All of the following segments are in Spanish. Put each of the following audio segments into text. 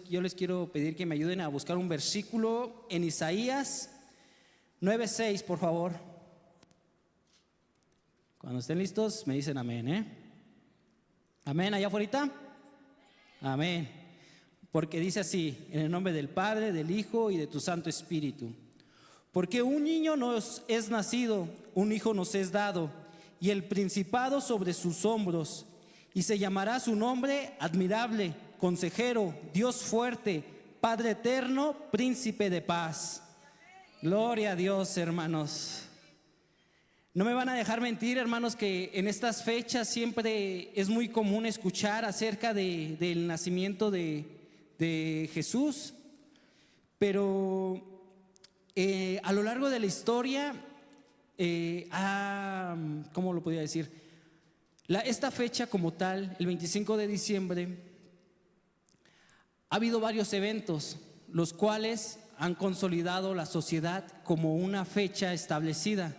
Yo les quiero pedir que me ayuden a buscar un versículo en Isaías 9:6, por favor. Cuando estén listos, me dicen amén, ¿eh? Amén, allá afuera. Amén. Porque dice así: en el nombre del Padre, del Hijo y de tu Santo Espíritu. Porque un niño nos es nacido, un hijo nos es dado, y el principado sobre sus hombros, y se llamará su nombre Admirable, Consejero, Dios fuerte, Padre eterno, Príncipe de paz. Gloria a Dios, hermanos. No me van a dejar mentir, hermanos, que en estas fechas siempre es muy común escuchar acerca del nacimiento de Jesús. Pero a lo largo de la historia, ¿cómo lo podría decir? Esta fecha como tal, el 25 de diciembre, ha habido varios eventos, los cuales han consolidado la sociedad como una fecha establecida.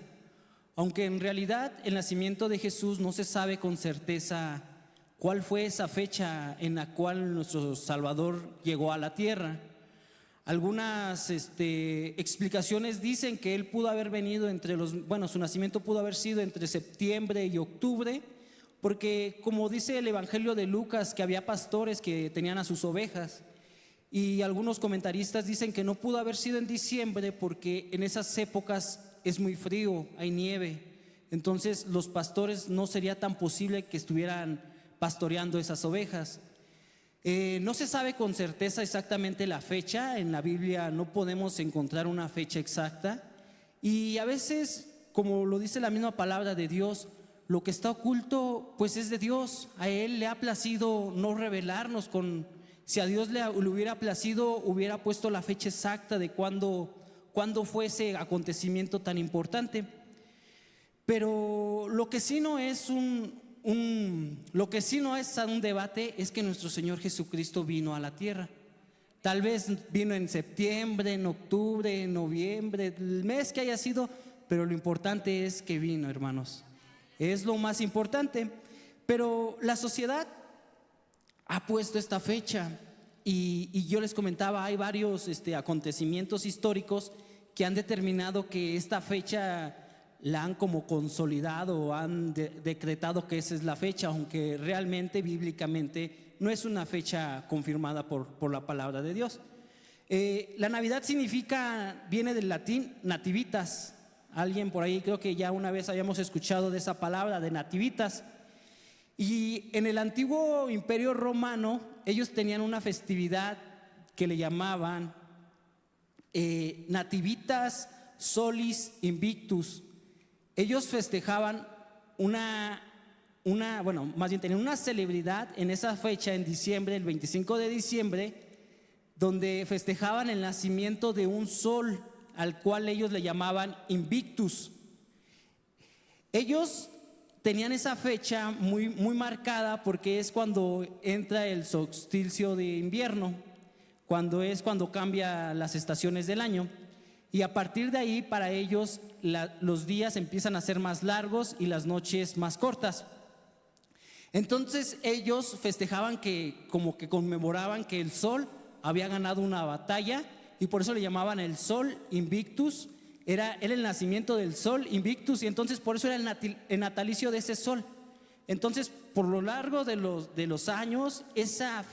Aunque en realidad el nacimiento de Jesús no se sabe con certeza cuál fue esa fecha en la cual nuestro Salvador llegó a la tierra. Algunas explicaciones dicen que él pudo haber venido su nacimiento pudo haber sido entre septiembre y octubre, porque como dice el Evangelio de Lucas, que había pastores que tenían a sus ovejas, y algunos comentaristas dicen que no pudo haber sido en diciembre porque en esas épocas es muy frío, hay nieve, entonces los pastores no sería tan posible que estuvieran pastoreando esas ovejas. No se sabe con certeza exactamente la fecha, en la Biblia no podemos encontrar una fecha exacta, y a veces, como lo dice la misma palabra de Dios, lo que está oculto pues es de Dios. A Él le ha placido no revelarnos. Si a Dios le hubiera placido, hubiera puesto la fecha exacta de cuándo fue ese acontecimiento tan importante. Pero lo que sí no es un debate es que nuestro Señor Jesucristo vino a la tierra. Tal vez vino en septiembre, en octubre, en noviembre, el mes que haya sido, pero lo importante es que vino, hermanos. Es lo más importante. Pero la sociedad ha puesto esta fecha y yo les comentaba, hay varios acontecimientos históricos que han determinado que esta fecha la han como consolidado o han decretado que esa es la fecha, aunque realmente bíblicamente no es una fecha confirmada por la palabra de Dios. La Navidad viene del latín nativitas. Alguien por ahí creo que ya una vez habíamos escuchado de esa palabra de nativitas. Y en el antiguo Imperio Romano ellos tenían una festividad que le llamaban Nativitas Solis Invictus. Ellos festejaban tenían una celebridad en esa fecha, en diciembre, el 25 de diciembre, donde festejaban el nacimiento de un sol, al cual ellos le llamaban Invictus. Ellos tenían esa fecha muy, muy marcada porque es cuando entra el solsticio de invierno, cuando cambia las estaciones del año. Y a partir de ahí, para ellos, los días empiezan a ser más largos y las noches más cortas. Entonces ellos festejaban como que conmemoraban que el sol había ganado una batalla, y por eso le llamaban el sol Invictus. Era el nacimiento del sol Invictus, y entonces por eso era el natalicio de ese sol. Entonces, por lo largo de los años, esa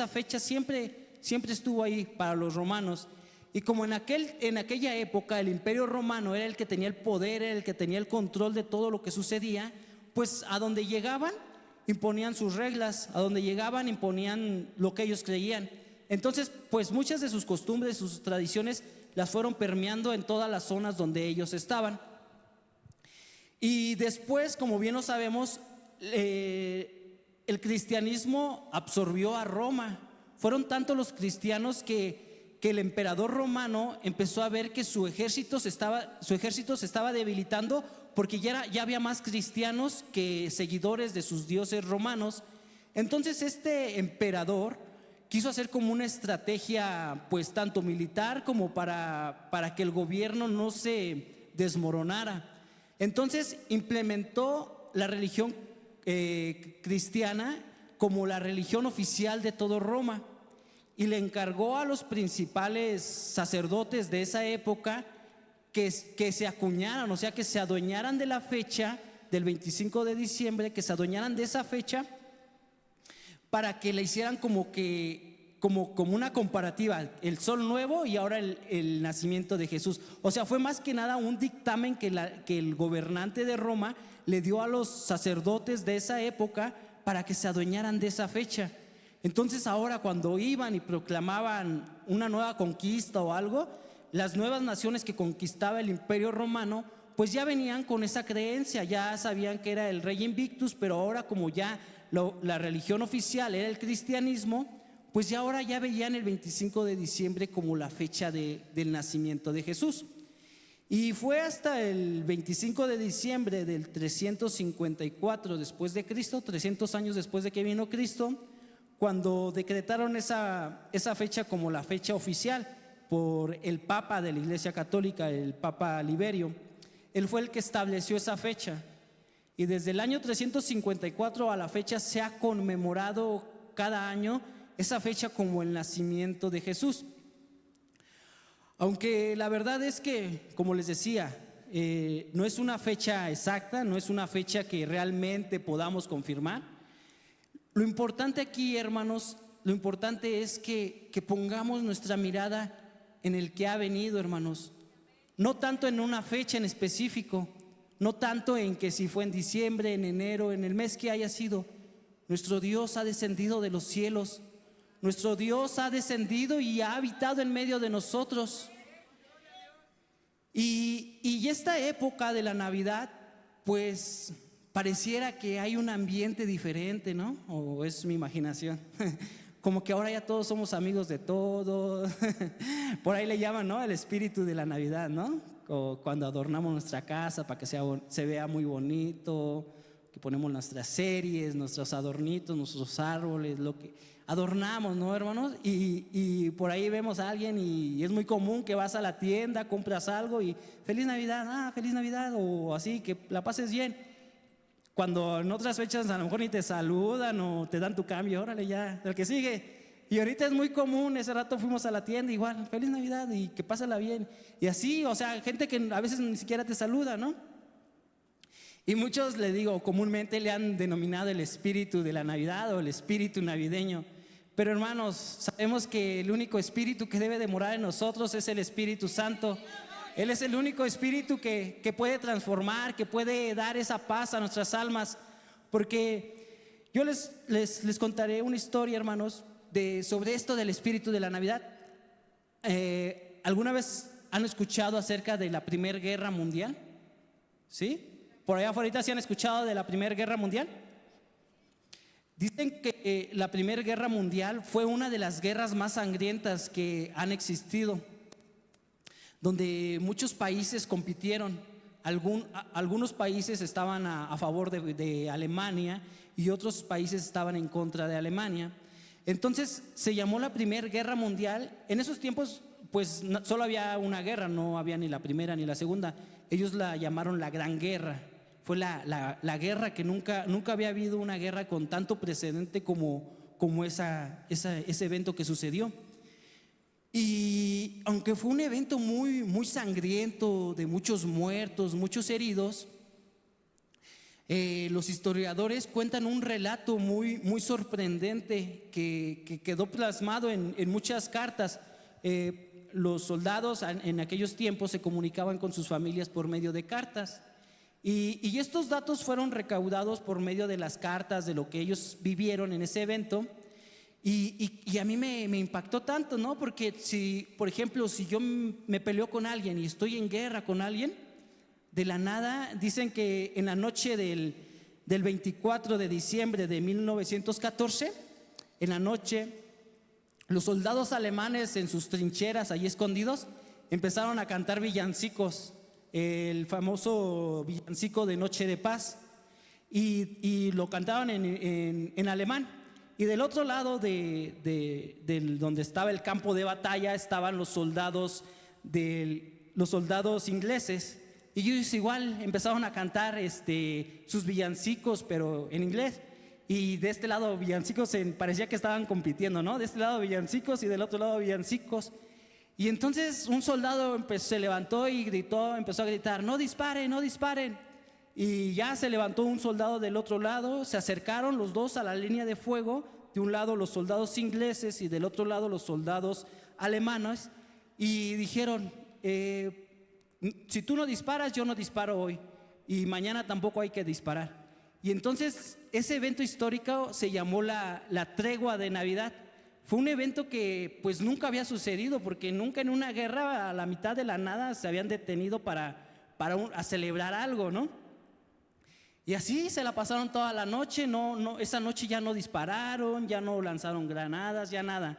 fecha siempre estuvo ahí para los romanos. Y como en aquella época el Imperio Romano era el que tenía el poder, era el que tenía el control de todo lo que sucedía, pues a donde llegaban imponían sus reglas, a donde llegaban imponían lo que ellos creían. Entonces, pues muchas de sus costumbres, sus tradiciones, las fueron permeando en todas las zonas donde ellos estaban. Y después, como bien lo sabemos, el cristianismo absorbió a Roma. Fueron tantos los cristianos que el emperador romano empezó a ver que su ejército se estaba debilitando, porque ya había más cristianos que seguidores de sus dioses romanos. Entonces este emperador quiso hacer como una estrategia, pues tanto militar como para que el gobierno no se desmoronara. Entonces implementó la religión cristiana como la religión oficial de todo Roma. y le encargó a los principales sacerdotes de esa época que se acuñaran, o sea, que se adueñaran de la fecha del 25 de diciembre, que se adueñaran de esa fecha para que le hicieran como una comparativa, el sol nuevo y ahora el nacimiento de Jesús. O sea, fue más que nada un dictamen que el gobernante de Roma le dio a los sacerdotes de esa época para que se adueñaran de esa fecha. Entonces ahora cuando iban y proclamaban una nueva conquista o algo, las nuevas naciones que conquistaba el Imperio Romano, pues ya venían con esa creencia, ya sabían que era el rey Invictus, pero ahora como ya la religión oficial era el cristianismo, pues ya ahora ya veían el 25 de diciembre como la fecha del nacimiento de Jesús. Y fue hasta el 25 de diciembre del 354 después de Cristo, 300 años después de que vino Cristo, cuando decretaron esa fecha como la fecha oficial por el Papa de la Iglesia Católica, el Papa Liberio. Él fue el que estableció esa fecha. Y desde el año 354 a la fecha se ha conmemorado cada año esa fecha como el nacimiento de Jesús. Aunque la verdad es que, como les decía, no es una fecha exacta, no es una fecha que realmente podamos confirmar. Lo importante aquí, hermanos, lo importante es que pongamos nuestra mirada en el que ha venido, hermanos. No tanto en una fecha en específico, no tanto en que si fue en diciembre, en enero, en el mes que haya sido. Nuestro Dios ha descendido de los cielos. Nuestro Dios ha descendido y ha habitado en medio de nosotros. Y esta época de la Navidad, pues pareciera que hay un ambiente diferente, ¿no? O es mi imaginación. Como que ahora ya todos somos amigos de todos. Por ahí le llaman, ¿no? El espíritu de la Navidad, ¿no? O cuando adornamos nuestra casa para que se vea muy bonito, que ponemos nuestras series, nuestros adornitos, nuestros árboles, lo que adornamos, ¿no, hermanos? Y por ahí vemos a alguien y es muy común que vas a la tienda, compras algo y feliz Navidad, feliz Navidad, o así, que la pases bien. Cuando en otras fechas a lo mejor ni te saludan o te dan tu cambio, órale ya, el que sigue. Y ahorita es muy común, ese rato fuimos a la tienda igual, feliz Navidad y que pásala bien. Y así, o sea, gente que a veces ni siquiera te saluda, ¿no? Y muchos, le digo, comúnmente le han denominado el espíritu de la Navidad o el espíritu navideño. Pero hermanos, sabemos que el único espíritu que debe de morar en nosotros es el Espíritu Santo. Él es el único espíritu que puede transformar, que puede dar esa paz a nuestras almas. Porque yo les contaré una historia, hermanos, sobre esto del espíritu de la Navidad. ¿Alguna vez han escuchado acerca de la Primera Guerra Mundial? ¿Sí? ¿Por allá afuera sí han escuchado de la Primera Guerra Mundial? Dicen que la Primera Guerra Mundial fue una de las guerras más sangrientas que han existido, donde muchos países compitieron. Algunos países estaban a favor de Alemania y otros países estaban en contra de Alemania. Entonces se llamó la Primera Guerra Mundial. En esos tiempos pues solo había una guerra, no había ni la primera ni la segunda. Ellos la llamaron la Gran Guerra. Fue la guerra que nunca había habido una guerra con tanto precedente como ese evento que sucedió. Y aunque fue un evento muy, muy sangriento, de muchos muertos, muchos heridos, los historiadores cuentan un relato muy, muy sorprendente que quedó plasmado en muchas cartas. Los soldados en aquellos tiempos se comunicaban con sus familias por medio de cartas. Y estos datos fueron recaudados por medio de las cartas, de lo que ellos vivieron en ese evento. Y a mí me impactó tanto, ¿no? Porque por ejemplo, si yo me peleo con alguien y estoy en guerra con alguien, de la nada dicen que en la noche del 24 de diciembre de 1914, en la noche, los soldados alemanes en sus trincheras allí escondidos empezaron a cantar villancicos, el famoso villancico de Noche de Paz, y lo cantaban en alemán. Y del otro lado donde estaba el campo de batalla estaban los soldados ingleses, y ellos igual empezaron a cantar sus villancicos, pero en inglés. y de este lado villancicos parecía que estaban compitiendo, ¿no? De este lado villancicos y del otro lado villancicos. Y entonces un soldado se levantó y gritó, empezó a gritar: no disparen, no disparen. Y ya se levantó un soldado del otro lado, se acercaron los dos a la línea de fuego, de un lado los soldados ingleses y del otro lado los soldados alemanes, y dijeron: si tú no disparas, yo no disparo hoy, y mañana tampoco hay que disparar. Y entonces ese evento histórico se llamó la tregua de Navidad. Fue un evento que pues nunca había sucedido, porque nunca en una guerra a la mitad de la nada se habían detenido a celebrar algo, ¿no? Y así se la pasaron toda la noche. Esa noche ya no dispararon, ya no lanzaron granadas, ya nada.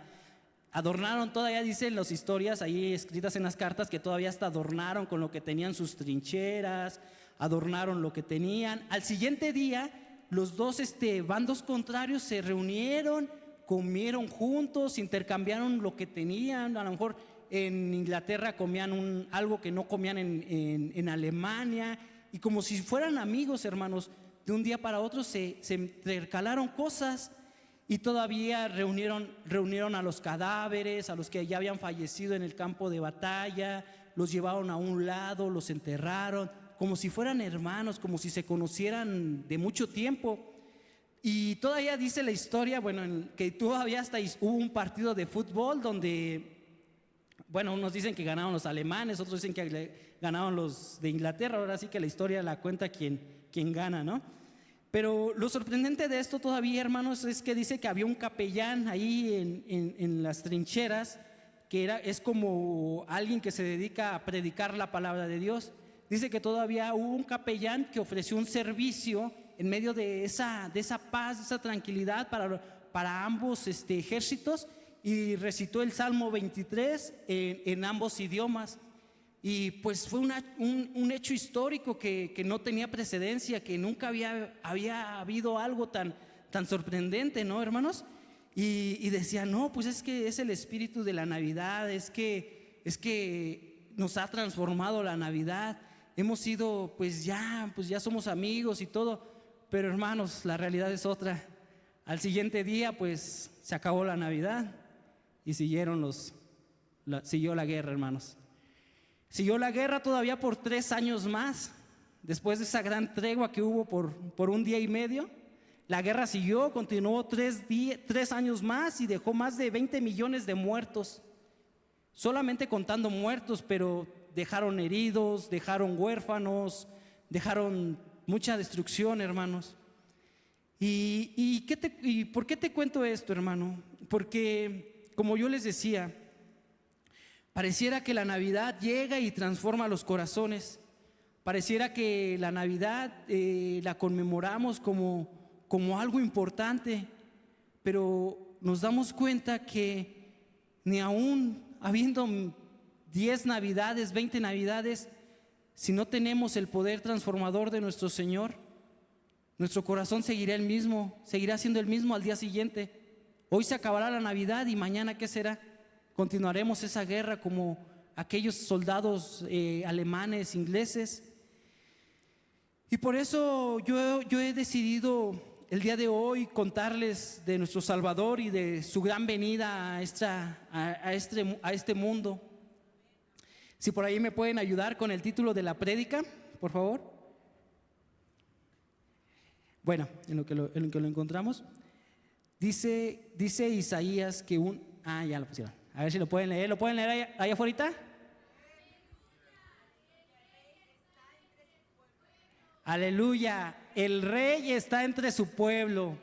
Adornaron, todavía dicen las historias ahí escritas en las cartas, que todavía hasta adornaron con lo que tenían sus trincheras, adornaron lo que tenían. Al siguiente día, los dos bandos contrarios se reunieron, comieron juntos, intercambiaron lo que tenían. A lo mejor en Inglaterra comían algo que no comían en Alemania, y como si fueran amigos, hermanos, de un día para otro se intercalaron cosas, y todavía reunieron a los cadáveres, a los que ya habían fallecido en el campo de batalla, los llevaron a un lado, los enterraron, como si fueran hermanos, como si se conocieran de mucho tiempo. Y todavía dice la historia, bueno, que todavía hasta hubo un partido de fútbol donde, bueno, unos dicen que ganaron los alemanes, otros dicen que ganaron los de Inglaterra. Ahora sí que la historia la cuenta quien gana, ¿no? Pero lo sorprendente de esto todavía, hermanos, es que dice que había un capellán ahí en las trincheras, que es como alguien que se dedica a predicar la palabra de Dios. Dice que todavía hubo un capellán que ofreció un servicio en medio de esa paz, de esa tranquilidad para ambos ejércitos, y recitó el Salmo 23 en ambos idiomas. Y pues fue un hecho histórico que no tenía precedencia, que nunca había habido algo tan sorprendente, ¿no, hermanos? Y decía: no, pues es que es el espíritu de la Navidad, es que nos ha transformado la Navidad. Hemos sido, pues ya somos amigos y todo. Pero, hermanos, la realidad es otra. Al siguiente día, pues se acabó la Navidad y siguió la guerra, hermanos. Siguió la guerra todavía por 3 años más. Después de esa gran tregua que hubo por un día y medio, la guerra siguió, continuó 3 años más, y dejó más de 20 millones de muertos. Solamente contando muertos, pero dejaron heridos, dejaron huérfanos, dejaron mucha destrucción, hermanos. ¿Y por qué te cuento esto, hermano? Porque, como yo les decía, pareciera que la Navidad llega y transforma los corazones. Pareciera que la Navidad la conmemoramos como algo importante, pero nos damos cuenta que ni aún habiendo 10 Navidades, 20 Navidades, si no tenemos el poder transformador de nuestro Señor, nuestro corazón seguirá siendo el mismo al día siguiente. Hoy se acabará la Navidad, y mañana, ¿qué será? Continuaremos esa guerra como aquellos soldados alemanes, ingleses. Y por eso yo he decidido el día de hoy contarles de nuestro Salvador y de su gran venida a este mundo. Si por ahí me pueden ayudar con el título de la prédica, por favor. Bueno, en lo que lo encontramos, dice Isaías que ya lo pusieron. A ver si lo pueden leer. ¿Lo pueden leer allá afuera? Aleluya, el Rey está entre su pueblo.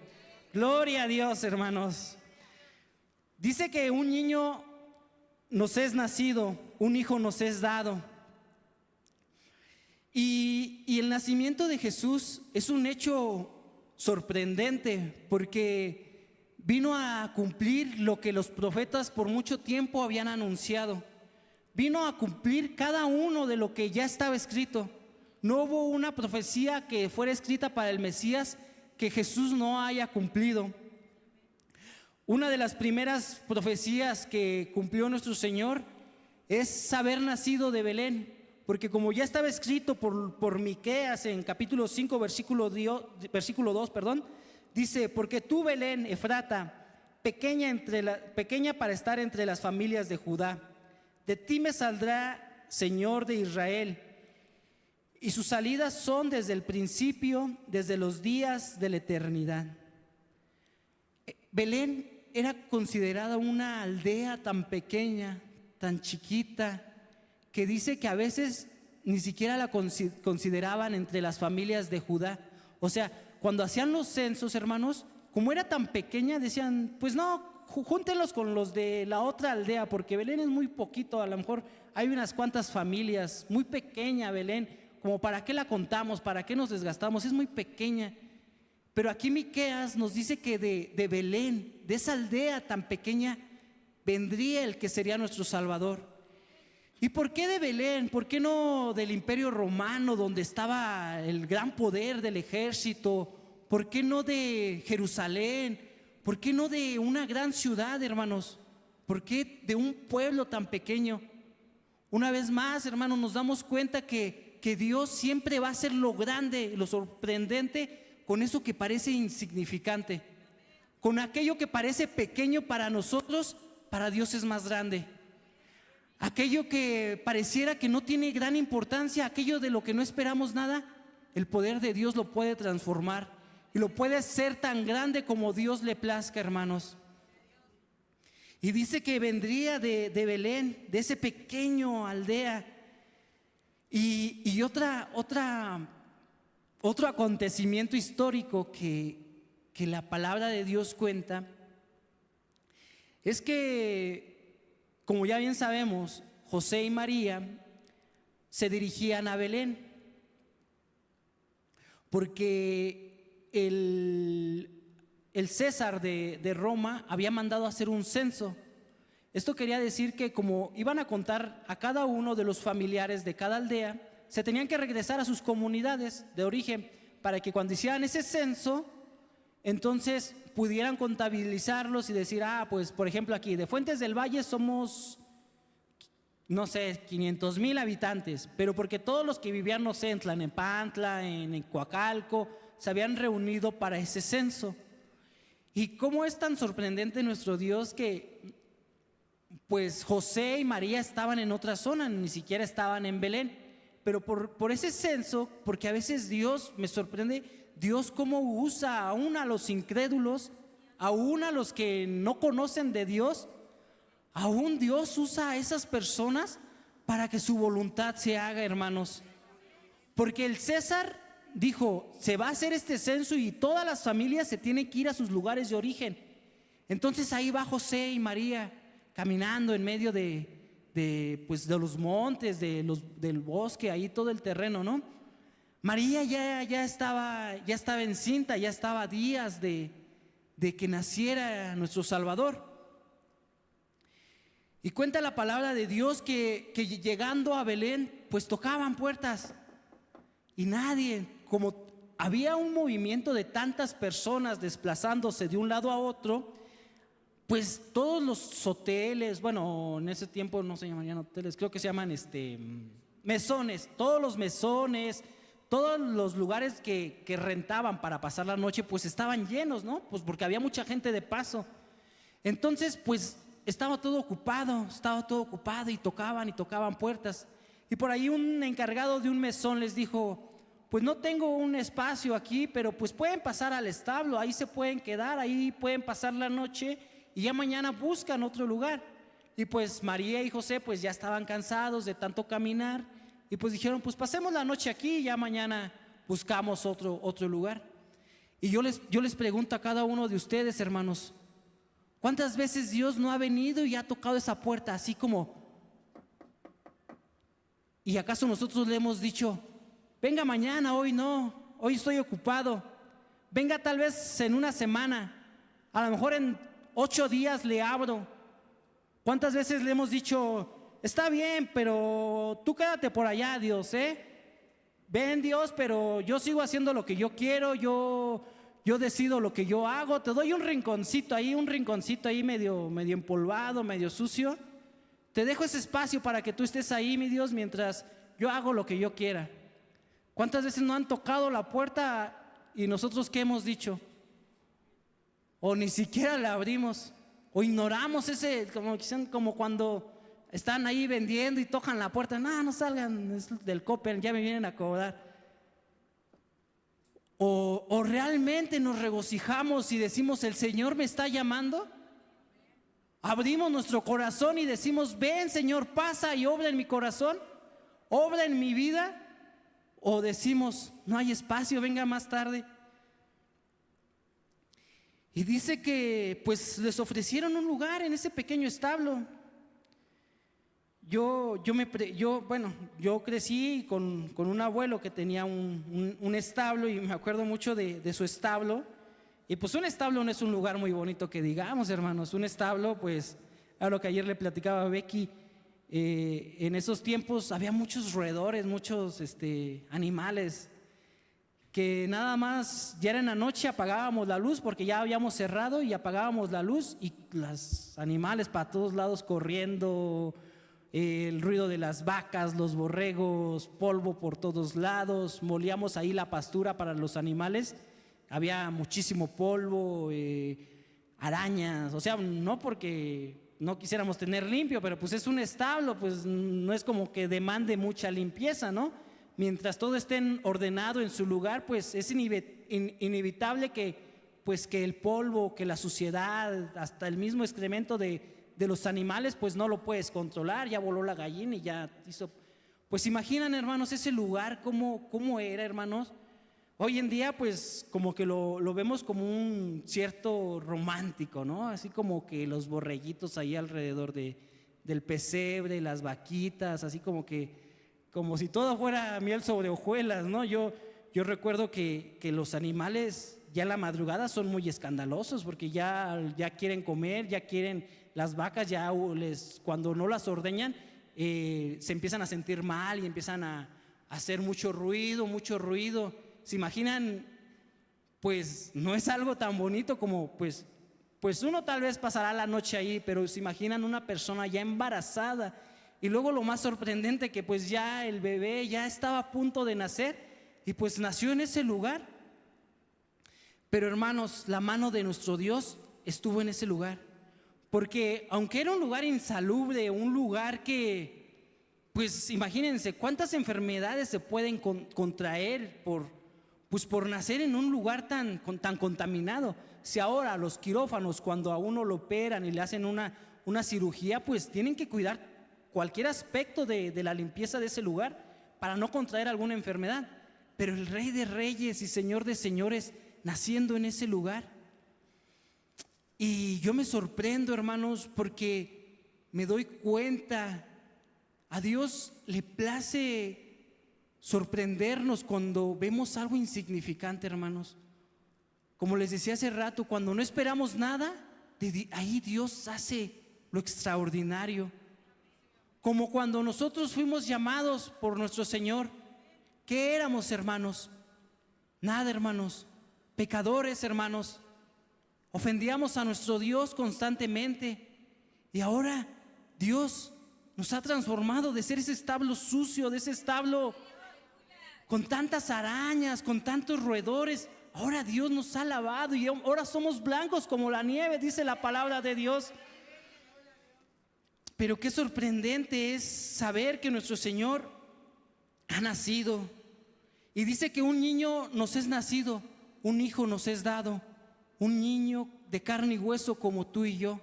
Gloria a Dios, hermanos. Dice que un niño nos es nacido, un hijo nos es dado. Y el nacimiento de Jesús es un hecho sorprendente, porque vino a cumplir lo que los profetas por mucho tiempo habían anunciado. Vino a cumplir cada uno de lo que ya estaba escrito. No hubo una profecía que fuera escrita para el Mesías que Jesús no haya cumplido. Una de las primeras profecías que cumplió nuestro Señor es haber nacido de Belén, porque como ya estaba escrito por Miqueas en capítulo 5, versículo 2, Dice, porque tú, Belén, Efrata, pequeña para estar entre las familias de Judá, de ti me saldrá Señor de Israel, y sus salidas son desde el principio, desde los días de la eternidad. Belén era considerada una aldea tan pequeña, tan chiquita, que dice que a veces ni siquiera la consideraban entre las familias de Judá. O sea, cuando hacían los censos, hermanos, como era tan pequeña, decían, pues no, júntenlos con los de la otra aldea, porque Belén es muy poquito, a lo mejor hay unas cuantas familias, muy pequeña Belén, como para qué la contamos, para qué nos desgastamos, es muy pequeña. Pero aquí Miqueas nos dice que de Belén, de esa aldea tan pequeña, vendría el que sería nuestro Salvador. ¿Y por qué de Belén? ¿Por qué no del Imperio Romano, donde estaba el gran poder del ejército? ¿Por qué no de Jerusalén? ¿Por qué no de una gran ciudad, hermanos? ¿Por qué de un pueblo tan pequeño? Una vez más, hermanos, nos damos cuenta que Dios siempre va a hacer lo grande, lo sorprendente, con eso que parece insignificante. Con aquello que parece pequeño para nosotros, para Dios es más grande. Aquello que pareciera que no tiene gran importancia, aquello de lo que no esperamos nada, el poder de Dios lo puede transformar y lo puede hacer tan grande como Dios le plazca, hermanos. Y dice que vendría de Belén, de ese pequeño aldea. Y otro acontecimiento histórico que la palabra de Dios cuenta es que, como ya bien sabemos, José y María se dirigían a Belén porque el César de Roma había mandado a hacer un censo. Esto quería decir que como iban a contar a cada uno de los familiares de cada aldea, se tenían que regresar a sus comunidades de origen para que cuando hicieran ese censo, entonces pudieran contabilizarlos y decir, pues por ejemplo aquí de Fuentes del Valle somos, no sé, 500,000 habitantes, pero porque todos los que vivían, no sé, en Tlalnepantla, en Coacalco, se habían reunido para ese censo. Y cómo es tan sorprendente nuestro Dios que pues José y María estaban en otra zona, ni siquiera estaban en Belén, pero por ese censo, porque a veces Dios, me sorprende, Dios cómo usa aún a los incrédulos, aún a los que no conocen de Dios, aún Dios usa a esas personas para que su voluntad se haga, hermanos. Porque el César dijo, se va a hacer este censo y todas las familias se tienen que ir a sus lugares de origen. Entonces ahí va José y María caminando en medio de los montes, del bosque, ahí todo el terreno, ¿no? María ya estaba encinta, ya estaba a días de que naciera nuestro Salvador. Y cuenta la palabra de Dios que llegando a Belén, pues tocaban puertas y nadie, como había un movimiento de tantas personas desplazándose de un lado a otro, pues todos los hoteles, bueno, en ese tiempo no se llamarían hoteles, creo que se llaman mesones, todos los mesones, todos los lugares que rentaban para pasar la noche, pues estaban llenos, ¿no? Pues porque había mucha gente de paso. Entonces, pues estaba todo ocupado y tocaban puertas. Y por ahí un encargado de un mesón les dijo, pues no tengo un espacio aquí, pero pues pueden pasar al establo, ahí se pueden quedar, ahí pueden pasar la noche y ya mañana buscan otro lugar. Y pues María y José pues ya estaban cansados de tanto caminar y pues dijeron, pues pasemos la noche aquí y ya mañana buscamos otro lugar. Y yo les pregunto a cada uno de ustedes, hermanos, ¿cuántas veces Dios no ha venido y ha tocado esa puerta así como? ¿Y acaso nosotros le hemos dicho, venga mañana, hoy no, hoy estoy ocupado, venga tal vez en una semana, a lo mejor en 8 días le abro? ¿Cuántas veces le hemos dicho, está bien, pero tú quédate por allá, Dios, ven, Dios, pero yo sigo haciendo lo que yo quiero, yo decido lo que yo hago, te doy un rinconcito ahí medio empolvado, medio sucio, te dejo ese espacio para que tú estés ahí, mi Dios, mientras yo hago lo que yo quiera. ¿Cuántas veces no han tocado la puerta y nosotros qué hemos dicho? o ni siquiera la abrimos, o ignoramos ese, como cuando están ahí vendiendo y tocan la puerta, no, no salgan, es del Coppel, ya me vienen a cobrar. O realmente nos regocijamos y decimos, el Señor me está llamando. Abrimos nuestro corazón y decimos, ven Señor, pasa y obra en mi corazón, obra en mi vida. O decimos, no hay espacio, venga más tarde. Y dice que pues les ofrecieron un lugar en ese pequeño establo. Yo crecí con un abuelo que tenía un establo, y me acuerdo mucho de su establo. Y pues un establo no es un lugar muy bonito que digamos, hermanos. Un establo, pues, a lo que ayer le platicaba a Becky, en esos tiempos había muchos roedores, muchos animales, que nada más ya era en la noche, apagábamos la luz porque ya habíamos cerrado, y apagábamos la luz y los animales para todos lados corriendo, el ruido de las vacas, los borregos, polvo por todos lados. Molíamos ahí la pastura para los animales, había muchísimo polvo, arañas, o sea, no porque no quisiéramos tener limpio, pero pues es un establo, pues no es como que demande mucha limpieza, ¿no? Mientras todo esté ordenado en su lugar, pues es inevitable que el polvo, que la suciedad, hasta el mismo excremento de los animales, pues no lo puedes controlar. Ya voló la gallina y ya hizo. Pues imaginan, hermanos, ese lugar cómo era, hermanos. Hoy en día pues como que lo vemos como un cierto romántico, ¿no? Así como que los borreguitos ahí alrededor del pesebre, las vaquitas, así como si todo fuera miel sobre hojuelas, ¿no? Yo recuerdo que los animales ya en la madrugada son muy escandalosos, porque ya quieren comer, ya quieren. Las vacas ya cuando no las ordeñan, se empiezan a sentir mal y empiezan a hacer mucho ruido. ¿Se imaginan? Pues no es algo tan bonito como pues uno tal vez pasará la noche ahí, pero se imaginan una persona ya embarazada, y luego lo más sorprendente que pues ya el bebé ya estaba a punto de nacer y pues nació en ese lugar. Pero hermanos, la mano de nuestro Dios estuvo en ese lugar, porque aunque era un lugar insalubre, un lugar que, pues imagínense cuántas enfermedades se pueden contraer por nacer en un lugar tan contaminado. Si ahora los quirófanos, cuando a uno lo operan y le hacen una cirugía, pues tienen que cuidar cualquier aspecto de la limpieza de ese lugar para no contraer alguna enfermedad. Pero el Rey de Reyes y Señor de Señores naciendo en ese lugar. Y yo me sorprendo, hermanos, porque me doy cuenta, a Dios le place sorprendernos cuando vemos algo insignificante, hermanos. Como les decía hace rato, cuando no esperamos nada, ahí Dios hace lo extraordinario. Como cuando nosotros fuimos llamados por nuestro Señor, ¿qué éramos, hermanos? Nada, hermanos, pecadores, hermanos. Ofendíamos a nuestro Dios constantemente, y ahora Dios nos ha transformado de ser ese establo sucio, de ese establo con tantas arañas, con tantos roedores. Ahora Dios nos ha lavado y ahora somos blancos como la nieve, dice la palabra de Dios. Pero qué sorprendente es saber que nuestro Señor ha nacido, y dice que un niño nos es nacido, un hijo nos es dado. Un niño de carne y hueso como tú y yo.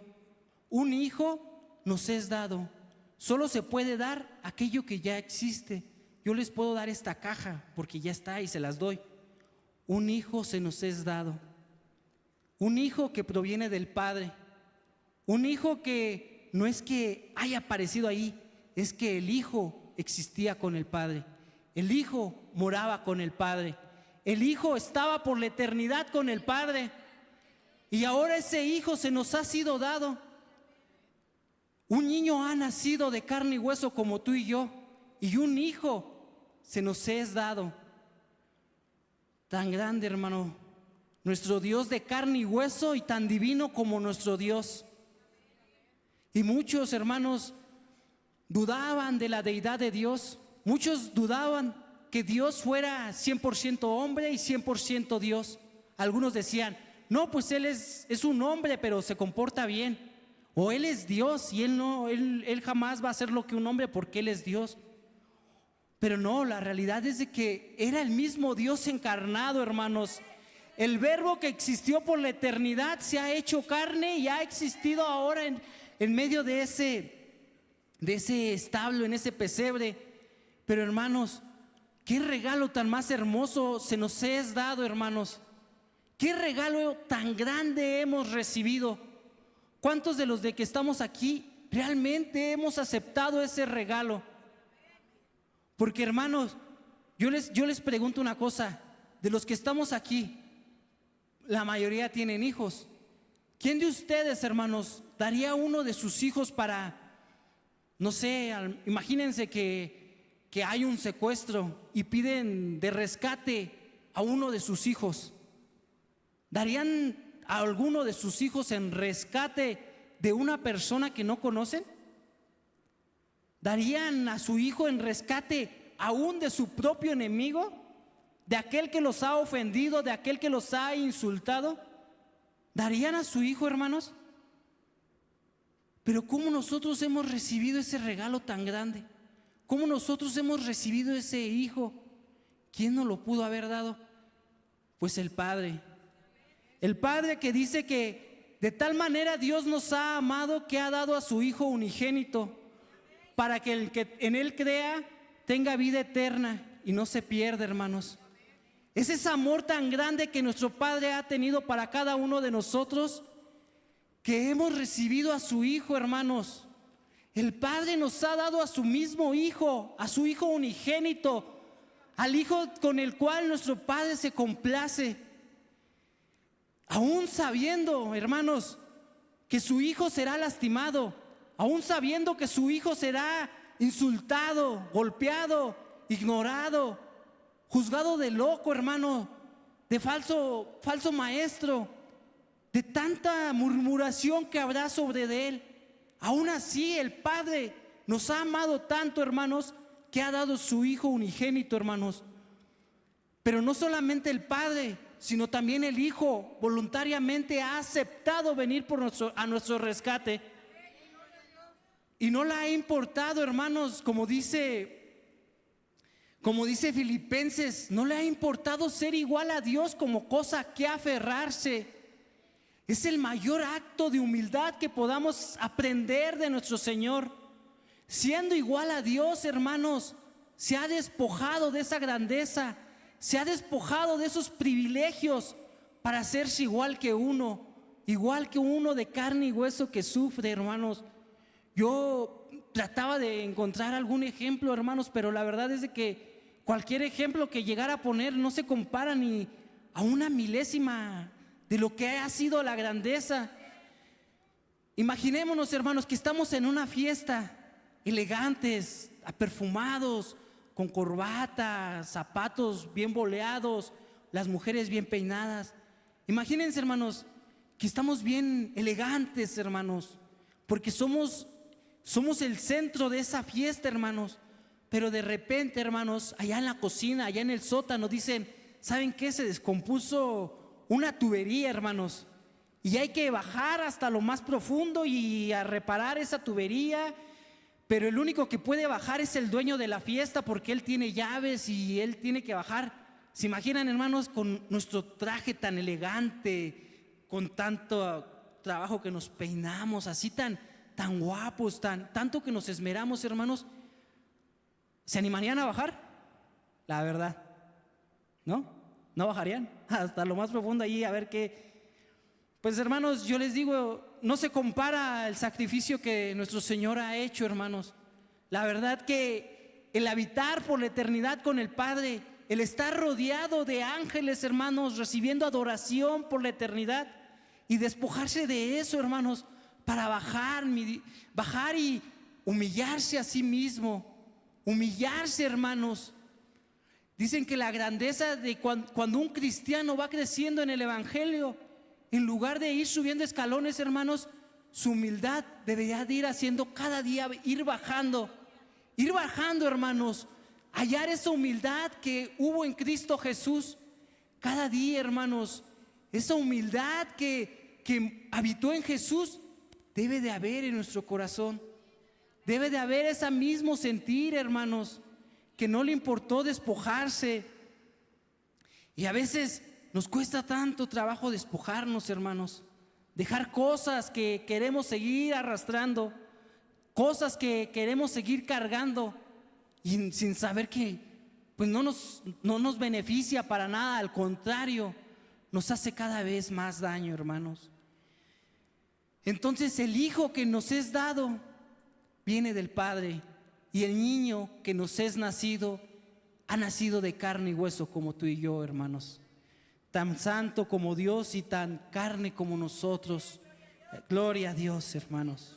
Un hijo nos es dado. Solo se puede dar aquello que ya existe. Yo les puedo dar esta caja porque ya está y se las doy. Un hijo se nos es dado. Un hijo que proviene del Padre. Un hijo que no es que haya aparecido ahí, es que el hijo existía con el Padre. El hijo moraba con el Padre. El hijo estaba por la eternidad con el Padre. Y ahora ese hijo se nos ha sido dado. Un niño ha nacido de carne y hueso como tú y yo, y un hijo se nos es dado. Tan grande, hermano, nuestro Dios de carne y hueso, y tan divino como nuestro Dios. Y muchos, hermanos, dudaban de la deidad de Dios. Muchos dudaban que Dios fuera 100% hombre y 100% Dios. Algunos decían, no, pues él es un hombre, pero se comporta bien. O él es Dios y él jamás va a hacer lo que un hombre porque él es Dios. Pero no, la realidad es de que era el mismo Dios encarnado, hermanos. El verbo que existió por la eternidad se ha hecho carne y ha existido ahora en medio de ese establo, en ese pesebre. Pero hermanos, qué regalo tan más hermoso se nos es dado, hermanos. Qué regalo tan grande hemos recibido. ¿Cuántos de los de que estamos aquí realmente hemos aceptado ese regalo? Porque hermanos, yo les pregunto una cosa, de los que estamos aquí, la mayoría tienen hijos. ¿Quién de ustedes, hermanos, daría uno de sus hijos para, no sé, imagínense que hay un secuestro y piden de rescate a uno de sus hijos? ¿Darían a alguno de sus hijos en rescate de una persona que no conocen? ¿Darían a su hijo en rescate aún de su propio enemigo? ¿De aquel que los ha ofendido, de aquel que los ha insultado? ¿Darían a su hijo, hermanos? Pero ¿cómo nosotros hemos recibido ese regalo tan grande? ¿Cómo nosotros hemos recibido ese hijo? ¿Quién nos lo pudo haber dado? Pues el Padre. El Padre que dice que de tal manera Dios nos ha amado que ha dado a su Hijo unigénito, para que el que en Él crea tenga vida eterna y no se pierda, hermanos. Es ese amor tan grande que nuestro Padre ha tenido para cada uno de nosotros, que hemos recibido a su Hijo, hermanos. El Padre nos ha dado a su mismo Hijo, a su Hijo unigénito, al Hijo con el cual nuestro Padre se complace. Aún sabiendo, hermanos, que su Hijo será lastimado, aún sabiendo que su Hijo será insultado, golpeado, ignorado, juzgado de loco, hermano, de falso maestro, de tanta murmuración que habrá sobre de él. Aún así el Padre nos ha amado tanto, hermanos, que ha dado su Hijo unigénito, hermanos. Pero no solamente el Padre, sino también el Hijo voluntariamente ha aceptado venir a nuestro rescate. Y no le ha importado, hermanos, como dice Filipenses, no le ha importado ser igual a Dios como cosa que aferrarse. Es el mayor acto de humildad que podamos aprender de nuestro Señor. Siendo igual a Dios, hermanos, se ha despojado de esa grandeza, se ha despojado de esos privilegios para hacerse igual que uno de carne y hueso que sufre, hermanos. Yo trataba de encontrar algún ejemplo, hermanos, pero la verdad es de que cualquier ejemplo que llegara a poner no se compara ni a una milésima de lo que ha sido la grandeza. Imaginémonos, hermanos, que estamos en una fiesta, elegantes, perfumados, con corbata, zapatos bien boleados, las mujeres bien peinadas. Imagínense, hermanos, que estamos bien elegantes, hermanos, porque somos el centro de esa fiesta, hermanos. Pero de repente, hermanos, allá en la cocina, allá en el sótano, dicen, ¿saben qué? Se descompuso una tubería, hermanos, y hay que bajar hasta lo más profundo y a reparar esa tubería. Pero el único que puede bajar es el dueño de la fiesta, porque él tiene llaves y él tiene que bajar. ¿Se imaginan, hermanos, con nuestro traje tan elegante, con tanto trabajo que nos peinamos, así tan guapos, tanto que nos esmeramos, hermanos? ¿Se animarían a bajar? La verdad, ¿no? ¿No bajarían hasta lo más profundo allí a ver qué? Pues, hermanos, yo les digo, no se compara el sacrificio que nuestro Señor ha hecho, hermanos. La verdad que el habitar por la eternidad con el Padre, el estar rodeado de ángeles, hermanos, recibiendo adoración por la eternidad, y despojarse de eso, hermanos, para bajar y humillarse a sí mismo, humillarse, hermanos. Dicen que la grandeza de cuando un cristiano va creciendo en el evangelio, en lugar de ir subiendo escalones, hermanos, su humildad debería de ir haciendo cada día, ir bajando, hermanos, hallar esa humildad que hubo en Cristo Jesús. Cada día, hermanos, esa humildad que habitó en Jesús, debe de haber en nuestro corazón. Debe de haber ese mismo sentir, hermanos, que no le importó despojarse. Y a veces nos cuesta tanto trabajo despojarnos, hermanos, dejar cosas que queremos seguir arrastrando, cosas que queremos seguir cargando, y sin saber que pues no nos beneficia para nada, al contrario, nos hace cada vez más daño, hermanos. Entonces el Hijo que nos es dado viene del Padre, y el niño que nos es nacido ha nacido de carne y hueso como tú y yo, hermanos. Tan santo como Dios y tan carne como nosotros. Gloria a Dios, hermanos.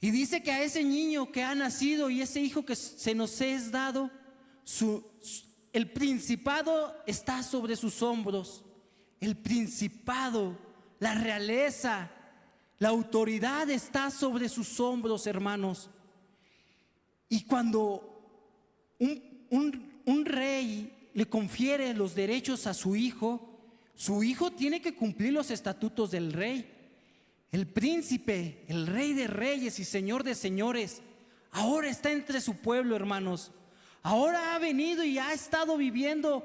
Y dice que a ese niño que ha nacido y ese hijo que se nos es dado, el principado está sobre sus hombros. El principado, la realeza, la autoridad está sobre sus hombros, hermanos. Y cuando un rey le confiere los derechos a su hijo tiene que cumplir los estatutos del rey. El príncipe, el rey de reyes y señor de señores, ahora está entre su pueblo, hermanos. Ahora ha venido y ha estado viviendo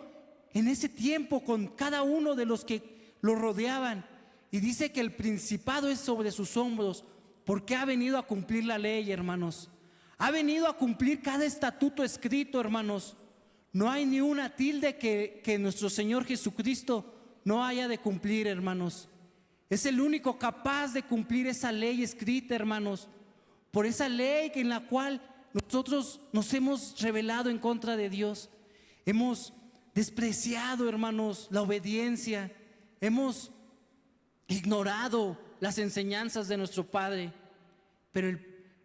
en ese tiempo con cada uno de los que lo rodeaban. Y dice que el principado es sobre sus hombros porque ha venido a cumplir la ley, hermanos. Ha venido a cumplir cada estatuto escrito, hermanos. No hay ni una tilde que nuestro Señor Jesucristo no haya de cumplir, hermanos. Es el único capaz de cumplir esa ley escrita, hermanos. Por esa ley en la cual nosotros nos hemos rebelado en contra de Dios. Hemos despreciado, hermanos, la obediencia. Hemos ignorado las enseñanzas de nuestro Padre. Pero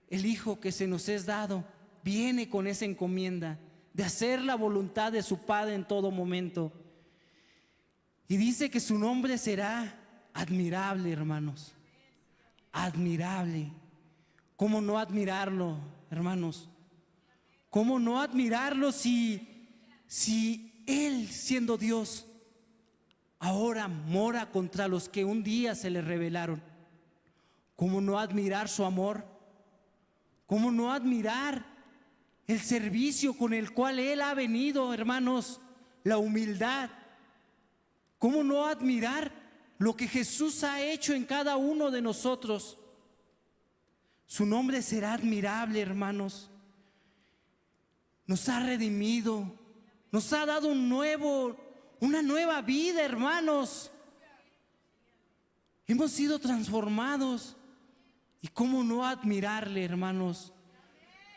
el Hijo que se nos es dado viene con esa encomienda de hacer la voluntad de su Padre en todo momento. Y dice que su nombre será admirable, hermanos. Admirable. ¿Cómo no admirarlo, hermanos? ¿Cómo no admirarlo si Él, siendo Dios, ahora mora contra los que un día se le rebelaron? ¿Cómo no admirar su amor? ¿Cómo no admirar el servicio con el cual Él ha venido, hermanos? La humildad. ¿Cómo no admirar lo que Jesús ha hecho en cada uno de nosotros? Su nombre será admirable, hermanos. Nos ha redimido, nos ha dado una nueva vida, hermanos. Hemos sido transformados. ¿Y cómo no admirarle, hermanos?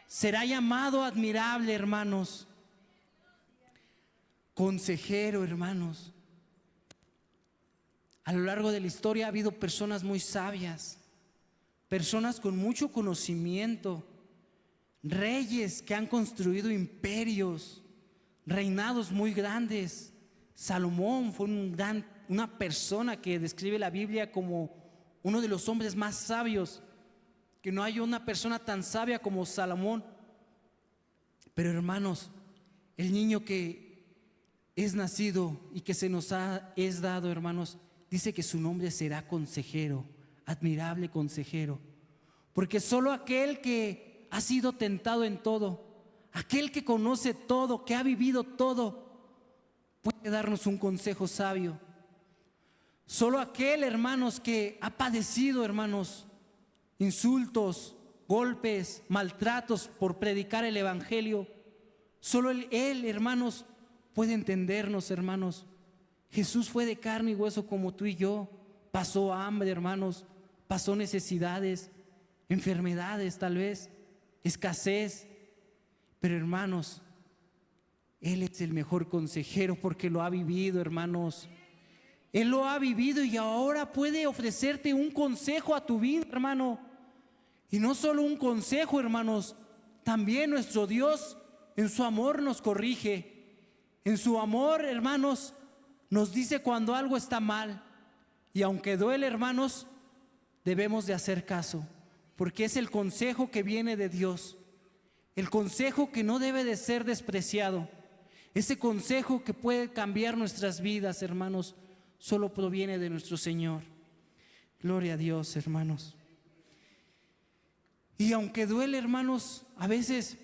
Será llamado admirable, hermanos. Consejero, hermanos. A lo largo de la historia ha habido personas muy sabias, personas con mucho conocimiento, reyes que han construido imperios, reinados muy grandes. Salomón fue una persona que describe la Biblia como uno de los hombres más sabios, que no hay una persona tan sabia como Salomón. Pero, hermanos, el niño que es nacido y que se nos es dado, hermanos, dice que su nombre será consejero, admirable consejero. Porque solo aquel que ha sido tentado en todo, aquel que conoce todo, que ha vivido todo, puede darnos un consejo sabio. Solo aquel, hermanos, que ha padecido, hermanos, insultos, golpes, maltratos por predicar el evangelio, solo él, hermanos, puede entendernos, hermanos. Jesús fue de carne y hueso como tú y yo. Pasó hambre, hermanos, pasó necesidades, enfermedades tal vez, escasez. Pero, hermanos, Él es el mejor consejero porque lo ha vivido, hermanos. Él lo ha vivido y ahora puede ofrecerte un consejo a tu vida, hermano. Y no solo un consejo, hermanos, también nuestro Dios en su amor nos corrige. En su amor, hermanos, nos dice cuando algo está mal. Y aunque duele, hermanos, debemos de hacer caso, porque es el consejo que viene de Dios. El consejo que no debe de ser despreciado. Ese consejo que puede cambiar nuestras vidas, hermanos. solo proviene de nuestro Señor. Gloria a Dios, hermanos. Y aunque duele, hermanos, a veces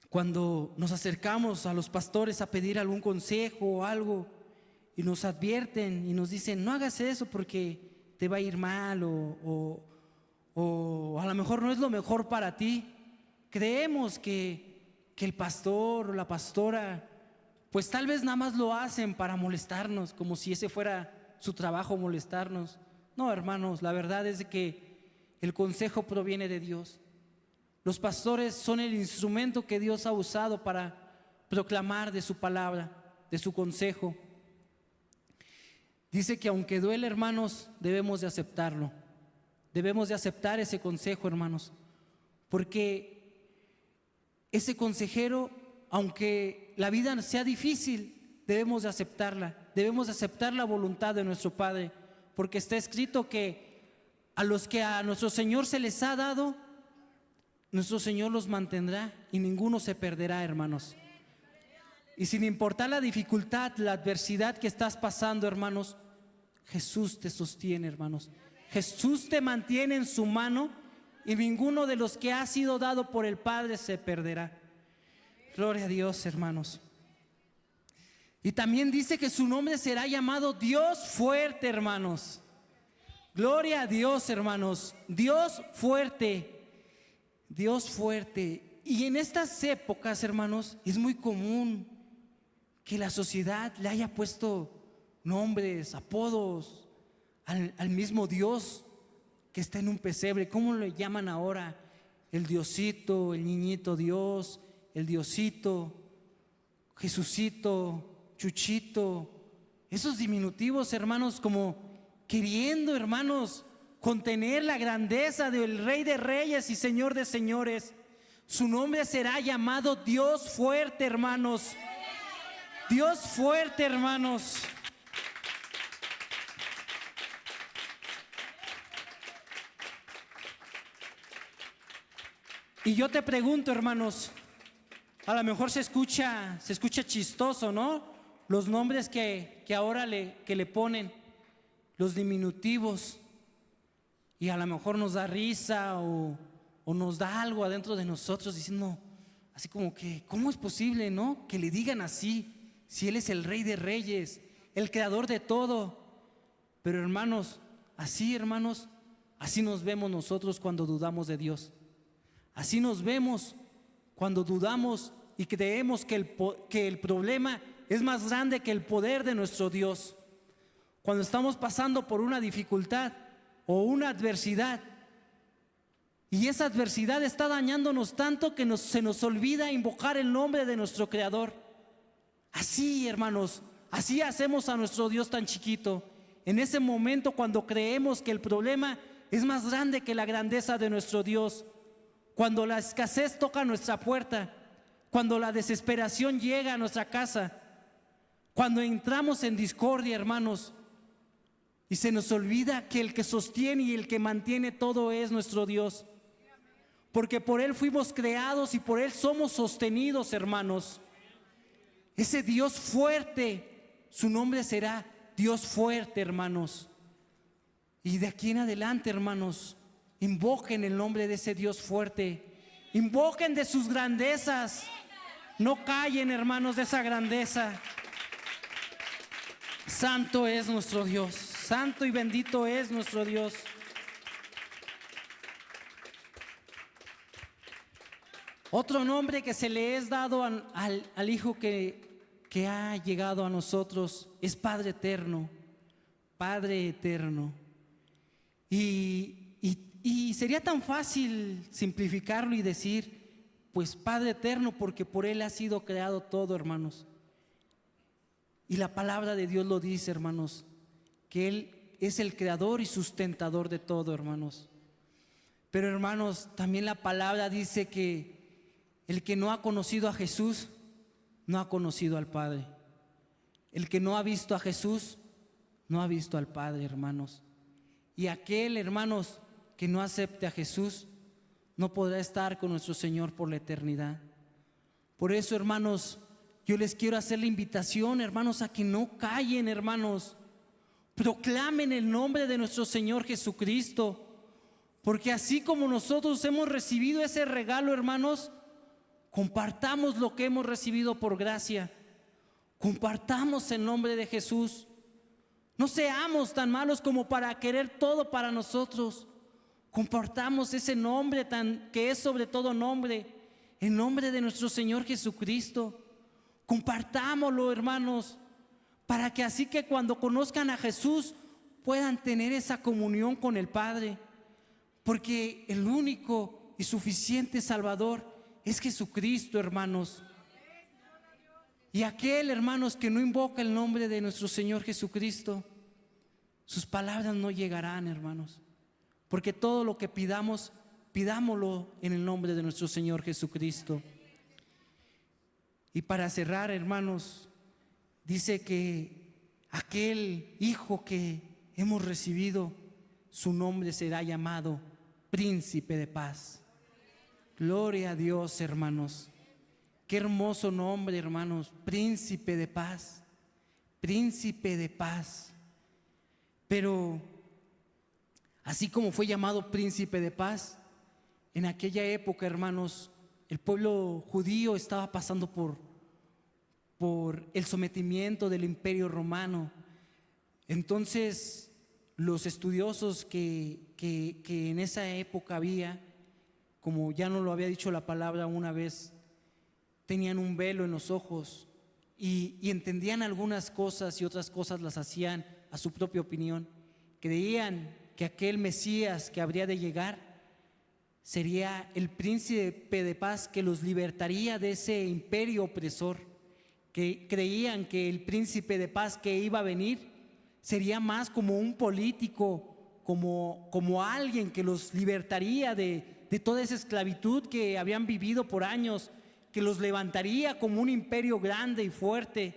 cuando nos acercamos a los pastores a pedir algún consejo o algo y nos advierten y nos dicen, no hagas eso porque te va a ir mal o a lo mejor no es lo mejor para ti, creemos que el pastor o la pastora pues tal vez nada más lo hacen para molestarnos, como si ese fuera su trabajo, molestarnos. No, hermanos, la verdad es que el consejo proviene de Dios. Los pastores son el instrumento que Dios ha usado para proclamar de su palabra, de su consejo. Dice que aunque duele, hermanos, debemos de aceptarlo. Debemos de aceptar ese consejo, hermanos, porque ese consejero, aunque la vida sea difícil, debemos de aceptarla. Debemos de aceptar la voluntad de nuestro Padre, porque está escrito que a los que a nuestro Señor se les ha dado, nuestro Señor los mantendrá y ninguno se perderá, hermanos. Y sin importar la dificultad, la adversidad que estás pasando, hermanos, Jesús te sostiene, hermanos. Jesús te mantiene en su mano y ninguno de los que ha sido dado por el Padre se perderá. Gloria a Dios, hermanos. Y también dice que su nombre será llamado Dios fuerte, hermanos. Gloria a Dios, hermanos. Dios fuerte. Dios fuerte. Y en estas épocas, hermanos, es muy común que la sociedad le haya puesto nombres, apodos al mismo Dios que está en un pesebre. ¿Cómo le llaman ahora? El Diosito, el niñito Dios, el Diosito, Jesucito, Chuchito. Esos diminutivos, hermanos, como queriendo, hermanos, contener la grandeza del Rey de Reyes y Señor de Señores. Su nombre será llamado Dios fuerte, hermanos. Dios fuerte, hermanos. Y yo te pregunto, hermanos, a lo mejor se escucha chistoso, ¿no? Los nombres que ahora que le ponen, los diminutivos. Y a lo mejor nos da risa o nos da algo adentro de nosotros diciendo, así como que, ¿cómo es posible, no? Que le digan así, si Él es el Rey de Reyes, el creador de todo. Pero hermanos, así nos vemos nosotros cuando dudamos de Dios. Así nos vemos cuando dudamos y creemos que el problema es más grande que el poder de nuestro Dios. Cuando estamos pasando por una dificultad o una adversidad y esa adversidad está dañándonos tanto que se nos olvida invocar el nombre de nuestro Creador. Así, hermanos, así hacemos a nuestro Dios tan chiquito. En ese momento cuando creemos que el problema es más grande que la grandeza de nuestro Dios, cuando la escasez toca nuestra puerta, cuando la desesperación llega a nuestra casa, cuando entramos en discordia, hermanos, y se nos olvida que el que sostiene y el que mantiene todo es nuestro Dios, porque por Él fuimos creados y por Él somos sostenidos, hermanos. Ese Dios fuerte, su nombre será Dios fuerte, hermanos. Y de aquí en adelante, hermanos, invoquen el nombre de ese Dios fuerte, invoquen de sus grandezas, no callen, hermanos, de esa grandeza. Santo es nuestro Dios, santo y bendito es nuestro Dios. Otro nombre que se le es dado al Hijo que ha llegado a nosotros es Padre Eterno, Padre Eterno. Y sería tan fácil simplificarlo y decir, pues Padre Eterno, porque por Él ha sido creado todo, hermanos. Y la palabra de Dios lo dice, hermanos, que Él es el creador y sustentador de todo, hermanos. Pero, hermanos, también la palabra dice que el que no ha conocido a Jesús, no ha conocido al Padre. El que no ha visto a Jesús, no ha visto al Padre, hermanos. Y aquel, hermanos, que no acepte a Jesús, no podrá estar con nuestro Señor por la eternidad. Por eso, hermanos, yo les quiero hacer la invitación, hermanos, a que no callen, hermanos. proclamen el nombre de nuestro Señor Jesucristo. Porque así como nosotros hemos recibido ese regalo, hermanos, compartamos lo que hemos recibido por gracia. Compartamos el nombre de Jesús. No seamos tan malos como para querer todo para nosotros. Compartamos ese nombre que es sobre todo nombre, el nombre de nuestro Señor Jesucristo. Compartámoslo, hermanos, para que así que cuando conozcan a Jesús puedan tener esa comunión con el Padre. Porque el único y suficiente Salvador es Jesucristo, hermanos. Y aquel, hermanos, que no invoca el nombre de nuestro Señor Jesucristo, sus palabras no llegarán, hermanos. Porque todo lo que pidamos, pidámoslo en el nombre de nuestro Señor Jesucristo. Y para cerrar, hermanos, dice que aquel Hijo que hemos recibido, su nombre será llamado Príncipe de Paz. Gloria a Dios, hermanos. Qué hermoso nombre, hermanos. Príncipe de Paz. Príncipe de Paz. Pero así como fue llamado Príncipe de Paz, en aquella época, hermanos, el pueblo judío estaba pasando por el sometimiento del Imperio Romano. Entonces, los estudiosos que en esa época había, como ya nos lo había dicho la palabra una vez, tenían un velo en los ojos y entendían algunas cosas y otras cosas las hacían a su propia opinión. Creían que aquel Mesías que habría de llegar sería el príncipe de paz que los libertaría de ese imperio opresor. Que creían que el príncipe de paz que iba a venir sería más como un político, como alguien que los libertaría de toda esa esclavitud que habían vivido por años, que los levantaría como un imperio grande y fuerte.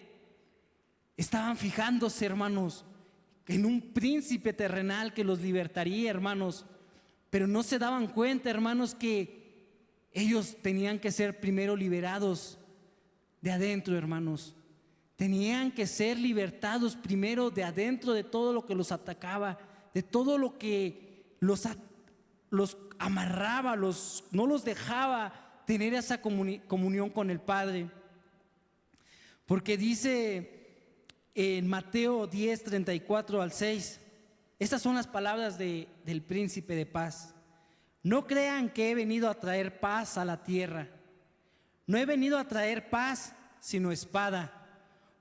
Estaban fijándose, hermanos, en un príncipe terrenal que los libertaría, hermanos, pero no se daban cuenta, hermanos, que ellos tenían que ser primero liberados de adentro, hermanos. Tenían que ser libertados primero de adentro de todo lo que los atacaba, de todo lo que los amarraba, no los dejaba tener esa comunión con el Padre. Porque dice en Mateo 10, 34 al 6, estas son las palabras del príncipe de paz. No crean que he venido a traer paz a la tierra. No he venido a traer paz, sino espada,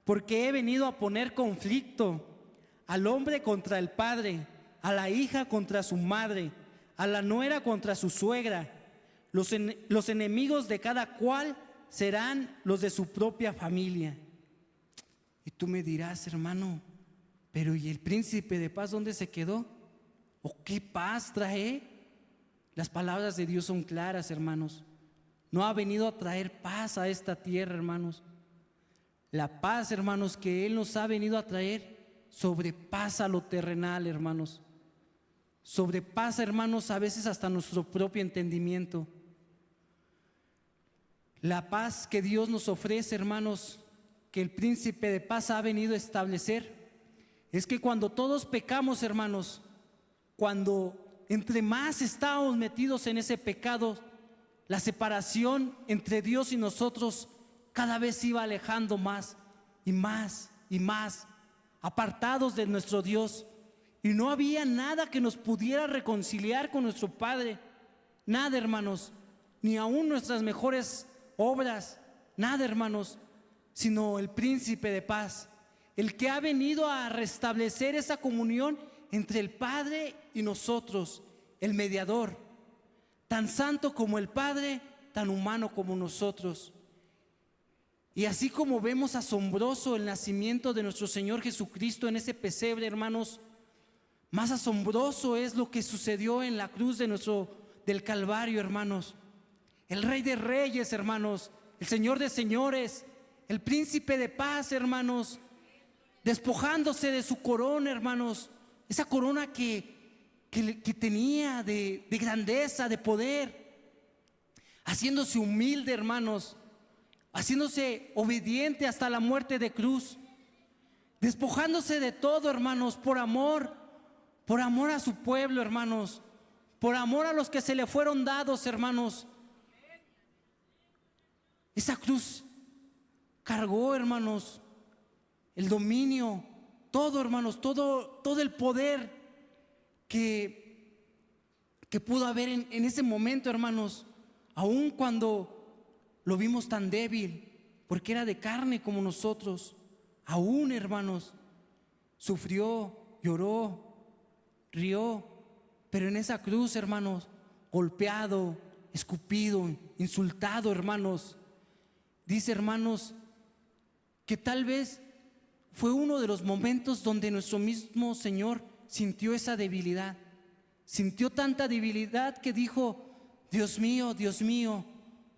porque he venido a poner conflicto al hombre contra el padre, a la hija contra su madre, a la nuera contra su suegra. Los enemigos de cada cual serán los de su propia familia. Y tú me dirás, hermano, pero ¿y el príncipe de paz dónde se quedó? ¿O qué paz trae? Las palabras de Dios son claras, hermanos. No ha venido a traer paz a esta tierra, hermanos. La paz, hermanos, que Él nos ha venido a traer sobrepasa lo terrenal, hermanos. Sobrepasa, hermanos, a veces hasta nuestro propio entendimiento. La paz que Dios nos ofrece, hermanos, que el príncipe de paz ha venido a establecer, es que cuando todos pecamos, hermanos, cuando entre más estamos metidos en ese pecado, la separación entre Dios y nosotros cada vez se iba alejando más y más y más, apartados de nuestro Dios. Y no había nada que nos pudiera reconciliar con nuestro Padre. Nada, hermanos, ni aún nuestras mejores obras, nada, hermanos, sino el príncipe de paz, el que ha venido a restablecer esa comunión entre el Padre y nosotros, el mediador, tan santo como el Padre, tan humano como nosotros. Y así como vemos asombroso el nacimiento de nuestro Señor Jesucristo en ese pesebre, hermanos, más asombroso es lo que sucedió en la cruz del Calvario, hermanos. El Rey de Reyes, hermanos, el Señor de Señores, el Príncipe de Paz, hermanos, despojándose de su corona, hermanos, esa corona que tenía de grandeza, de poder, haciéndose humilde, hermanos, haciéndose obediente hasta la muerte de cruz. despojándose de todo, hermanos, por amor a su pueblo, hermanos, por amor a los que se le fueron dados, hermanos. Esa cruz cargó, hermanos, el dominio, todo, hermanos, todo el poder que pudo haber en ese momento, hermanos, aun cuando lo vimos tan débil, porque era de carne como nosotros. Aún, hermanos, sufrió, lloró, rió, pero en esa cruz, hermanos, golpeado, escupido, insultado, hermanos, dice, hermanos, que tal vez fue uno de los momentos donde nuestro mismo Señor sintió esa debilidad, sintió tanta debilidad que dijo: Dios mío,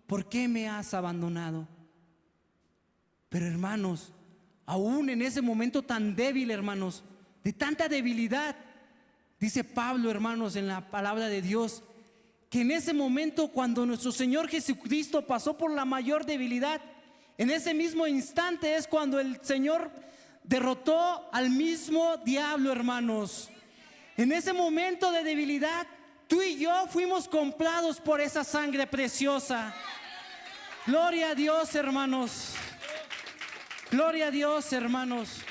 ¿por qué me has abandonado? Pero, hermanos, aún en ese momento tan débil, hermanos, de tanta debilidad, dice Pablo, hermanos, en la palabra de Dios, que en ese momento, cuando nuestro Señor Jesucristo pasó por la mayor debilidad, en ese mismo instante es cuando el Señor derrotó al mismo diablo, hermanos. En ese momento de debilidad, tú y yo fuimos comprados por esa sangre preciosa. Gloria a Dios, hermanos. Gloria a Dios, hermanos.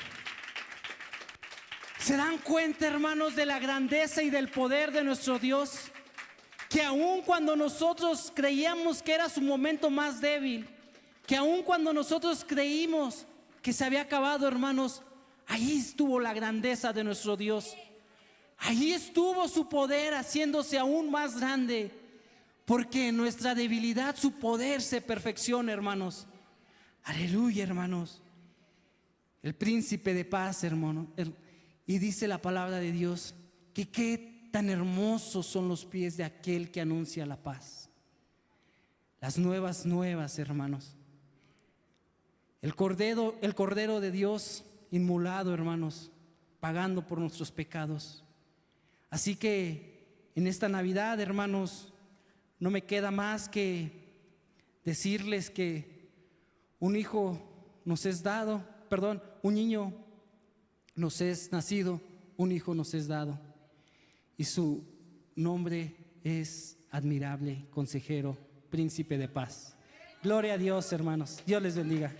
¿Se dan cuenta, hermanos, de la grandeza y del poder de nuestro Dios? Que aun cuando nosotros creíamos que era su momento más débil, que aun cuando nosotros creímos que se había acabado, hermanos, ahí estuvo la grandeza de nuestro Dios. Ahí estuvo su poder haciéndose aún más grande, porque en nuestra debilidad su poder se perfecciona, hermanos. Aleluya, hermanos. El príncipe de paz, hermano. Y dice la palabra de Dios que qué tan hermosos son los pies de aquel que anuncia la paz. Las nuevas, hermanos. El Cordero de Dios inmolado, hermanos, pagando por nuestros pecados. Así que en esta Navidad, hermanos, no me queda más que decirles que un niño nos es nacido, un hijo nos es dado, y su nombre es admirable, consejero, príncipe de paz. Gloria a Dios, hermanos. Dios les bendiga.